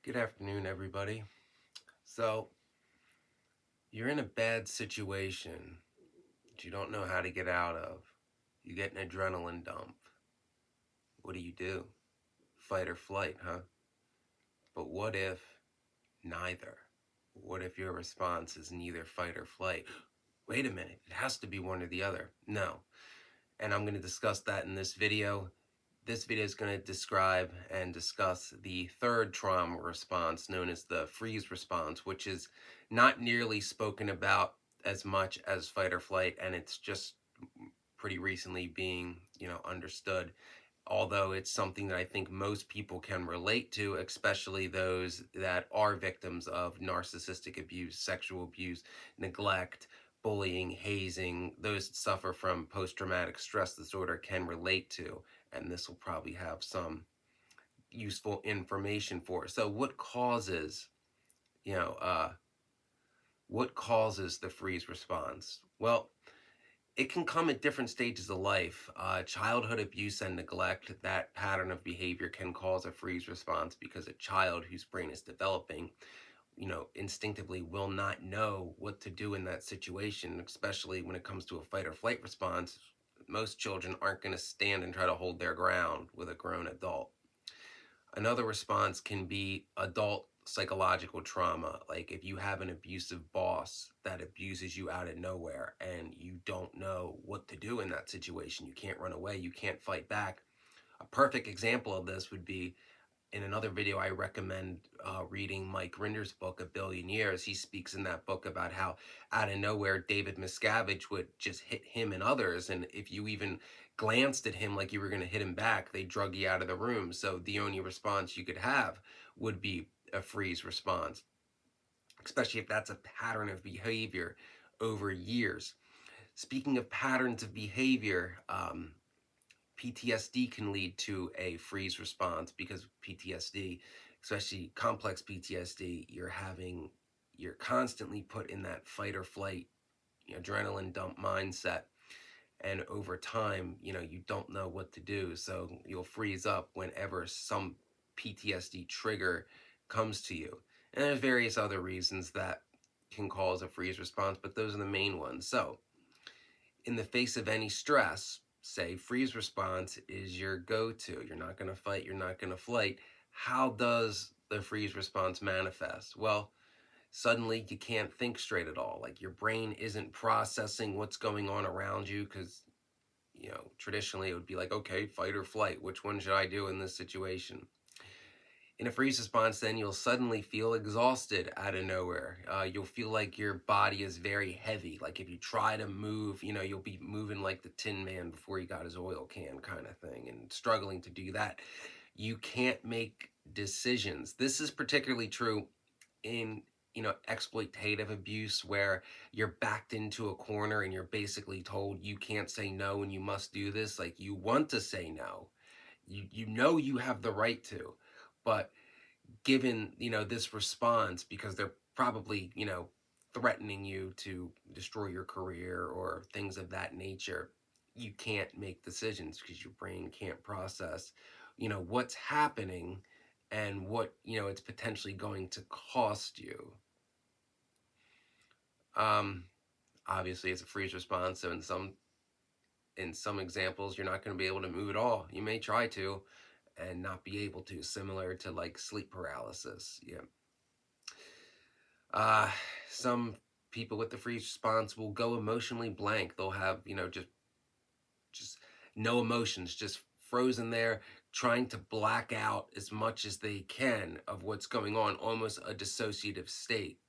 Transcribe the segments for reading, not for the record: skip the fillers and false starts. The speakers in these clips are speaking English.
Good afternoon, everybody. So, you're in a bad situation that you don't know how to get out of. You get an adrenaline dump. What do? Fight or flight, huh? But what if neither? What if your response is neither fight or flight? Wait a minute, it has to be one or the other. No. And I'm going to discuss that in this video. This video is going to describe and discuss the third trauma response known as the freeze response, which is not nearly spoken about as much as fight or flight, and it's just pretty recently being, understood. Although it's something that I think most people can relate to, especially those that are victims of narcissistic abuse, sexual abuse, neglect, bullying, hazing, those that suffer from post-traumatic stress disorder can relate to, and this will probably have some useful information for us. So you know, uh, what causes the freeze response? Well, it can come at different stages of life. Childhood abuse and neglect, that pattern of behavior can cause a freeze response because a child whose brain is developing, instinctively will not know what to do in that situation, especially when it comes to a fight or flight response. Most children aren't going to stand and try to hold their ground with a grown adult. Another response can be adult psychological trauma. Like if you have an abusive boss that abuses you out of nowhere and you don't know what to do in that situation, you can't run away, you can't fight back. A perfect example of this would be in another video. I recommend reading Mike Rinder's book, A Billion Years. He speaks in that book about how out of nowhere David Miscavige would just hit him and others. And if you even glanced at him like you were going to hit him back, they drug you out of the room. So the only response you could have would be a freeze response, especially if that's a pattern of behavior over years. Speaking of patterns of behavior, PTSD can lead to a freeze response because PTSD, especially complex PTSD, you're constantly put in that fight or flight, adrenaline dump mindset. And over time, you don't know what to do. So you'll freeze up whenever some PTSD trigger comes to you. And there's various other reasons that can cause a freeze response, but those are the main ones. So in the face of any stress, say freeze response is your go-to. You're not going to fight, you're not going to flight. How does the freeze response manifest? Well, suddenly you can't think straight at all. Like your brain isn't processing what's going on around you because, traditionally it would be like, okay, fight or flight. Which one should I do in this situation? In a freeze response, then you'll suddenly feel exhausted out of nowhere. You'll feel like your body is very heavy. Like if you try to move, you'll be moving like the Tin Man before he got his oil can kind of thing and struggling to do that. You can't make decisions. This is particularly true in exploitative abuse where you're backed into a corner and you're basically told you can't say no and you must do this. Like you want to say no, you have the right to, but given this response, because they're probably threatening you to destroy your career or things of that nature, you can't make decisions because your brain can't process what's happening and what it's potentially going to cost you. um Obviously it's a freeze response, so in some examples you're not going to be able to move at all. You may try to and not be able to, similar to like sleep paralysis. Yeah. Uh, some people with the freeze response will go emotionally blank. They'll have, just no emotions, just frozen there, trying to black out as much as they can of what's going on, almost a dissociative state.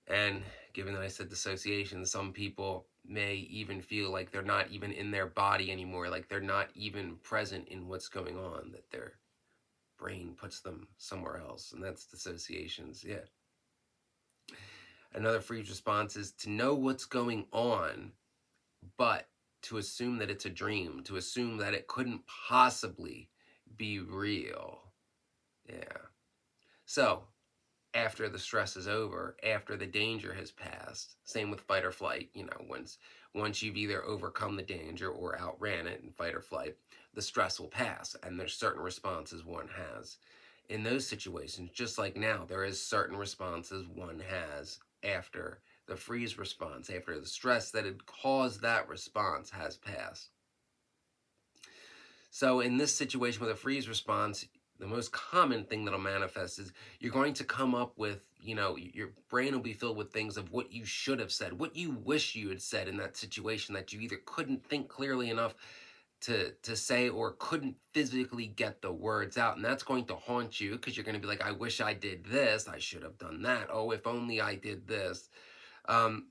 And given that I said dissociation, some people may even feel like they're not even in their body anymore, like they're not even present in what's going on, that their brain puts them somewhere else, and that's dissociations. Yeah. Another freeze response is to know what's going on, but to assume that it's a dream, to assume that it couldn't possibly be real. Yeah. So after the stress is over, after the danger has passed, same with fight or flight, once you've either overcome the danger or outran it in fight or flight, the stress will pass, and there's certain responses one has in those situations. Just like now, there is certain responses one has after the freeze response, after the stress that had caused that response has passed. So in this situation with a freeze response, the most common thing that'll manifest is you're going to come up with, your brain will be filled with things of what you should have said, what you wish you had said in that situation that you either couldn't think clearly enough to say or couldn't physically get the words out. And that's going to haunt you because you're going to be like, I wish I did this. I should have done that. Oh, if only I did this. Um,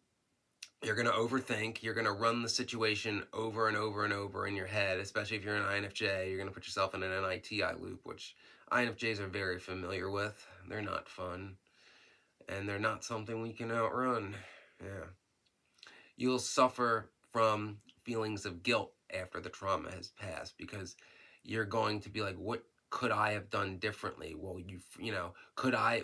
you're going to overthink. You're going to run the situation over and over and over in your head, especially if you're an INFJ. You're going to put yourself in an NITI loop, which INFJs are very familiar with. They're not fun, and they're not something we can outrun. Yeah. You'll suffer from feelings of guilt after the trauma has passed because you're going to be like, what could I have done differently? Well,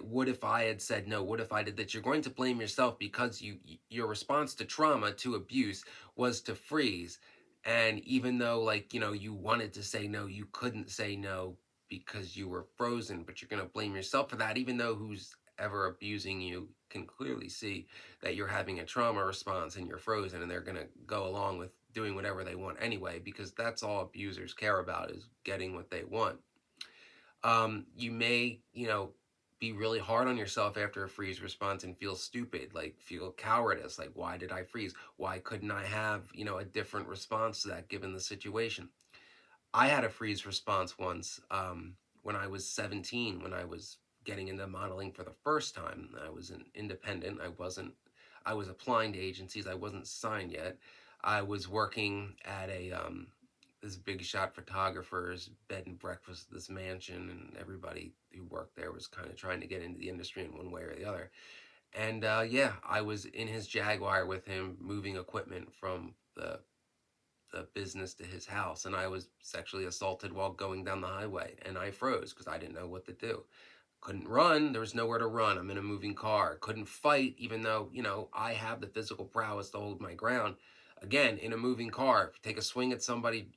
what if I had said no? What if I did that? You're going to blame yourself because your response to trauma, to abuse, was to freeze. And even though, like, you wanted to say no, you couldn't say no because you were frozen, but you're going to blame yourself for that, even though who's ever abusing you can clearly see that you're having a trauma response and you're frozen, and they're going to go along with doing whatever they want anyway, because that's all abusers care about, is getting what they want. You may, be really hard on yourself after a freeze response and feel stupid, like feel cowardice, like, why did I freeze? Why couldn't I have, a different response to that given the situation? I had a freeze response once, when I was 17, when I was getting into modeling for the first time. I was an independent. I was applying to agencies. I wasn't signed yet. I was working at this big shot photographer's bed and breakfast, this mansion, and everybody who worked there was kind of trying to get into the industry in one way or the other. And yeah, I was in his Jaguar with him, moving equipment from the business to his house, and I was sexually assaulted while going down the highway, and I froze because I didn't know what to do. Couldn't run. There was nowhere to run. I'm in a moving car. Couldn't fight, even though, I have the physical prowess to hold my ground. Again, in a moving car, if you take a swing at somebody,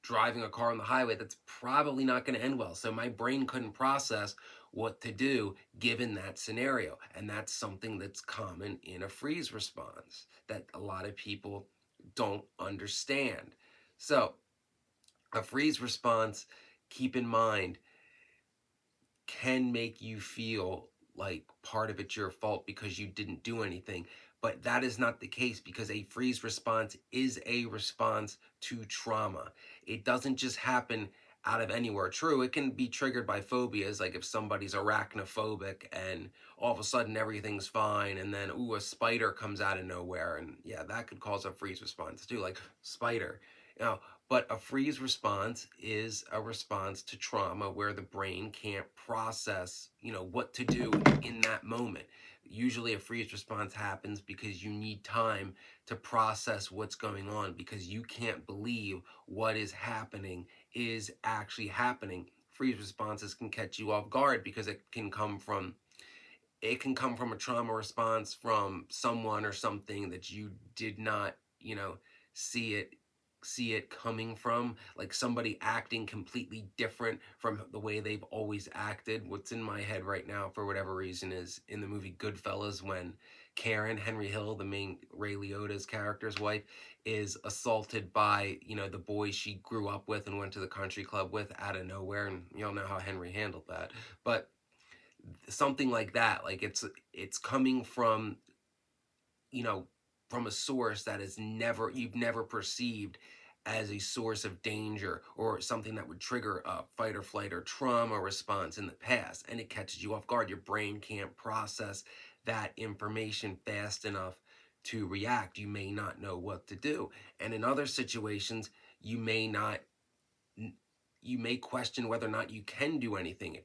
driving a car on the highway, that's probably not going to end well. So my brain couldn't process what to do given that scenario. And that's something that's common in a freeze response that a lot of people don't understand. So a freeze response, keep in mind, can make you feel like part of it's your fault because you didn't do anything. But that is not the case, because a freeze response is a response to trauma. It doesn't just happen out of anywhere. True, it can be triggered by phobias, like if somebody's arachnophobic and all of a sudden everything's fine, and then, ooh, a spider comes out of nowhere. And yeah, that could cause a freeze response too, like spider. You know, but a freeze response is a response to trauma where the brain can't process, what to do in that moment. Usually a freeze response happens because you need time to process what's going on, because you can't believe what is happening is actually happening. Freeze responses can catch you off guard because it can come from a trauma response from someone or something that you did not, see it coming from, like somebody acting completely different from the way they've always acted. What's in my head right now, for whatever reason, is in the movie Goodfellas, when Karen, Henry Hill, the main Ray Liotta's character's wife, is assaulted by, the boy she grew up with and went to the country club with out of nowhere. And you all know how Henry handled that. But something like that, like it's coming from, you know from a source that is never you've never perceived as a source of danger, or something that would trigger a fight or flight or trauma response in the past, and it catches you off guard. Your brain can't process that information fast enough to react. You may not know what to do, and in other situations you may not you may question whether or not you can do anything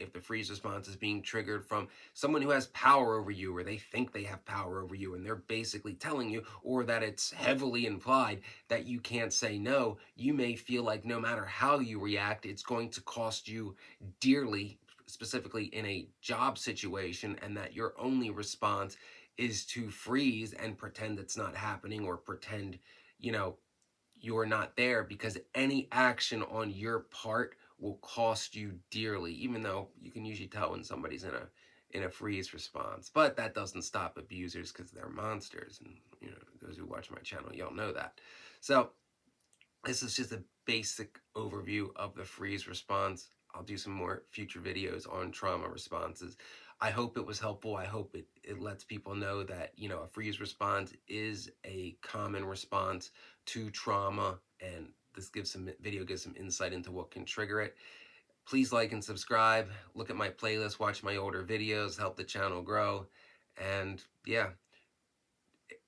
if the freeze response is being triggered from someone who has power over you, or they think they have power over you and they're basically telling you, or that it's heavily implied that you can't say no. You may feel like no matter how you react, it's going to cost you dearly, specifically in a job situation, and that your only response is to freeze and pretend it's not happening, or pretend, you know, you're not there, because any action on your part will cost you dearly, even though you can usually tell when somebody's in a freeze response. But that doesn't stop abusers, because they're monsters, and those who watch my channel, y'all know that. So this is just a basic overview of the freeze response. I'll do some more future videos on trauma responses. I hope it was helpful. I hope it lets people know that, a freeze response is a common response to trauma, and this video gives some insight into what can trigger it. Please like and subscribe. Look at my playlist, watch my older videos, help the channel grow. And yeah,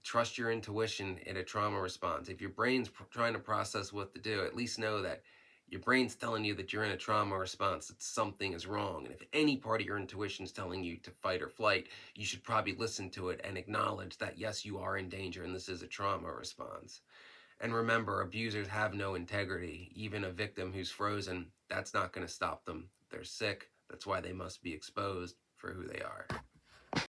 trust your intuition in a trauma response. If your brain's trying to process what to do, at least know that your brain's telling you that you're in a trauma response, that something is wrong. And if any part of your intuition is telling you to fight or flight, you should probably listen to it and acknowledge that, yes, you are in danger and this is a trauma response. And remember, abusers have no integrity. Even a victim who's frozen, that's not going to stop them. They're sick. That's why they must be exposed for who they are.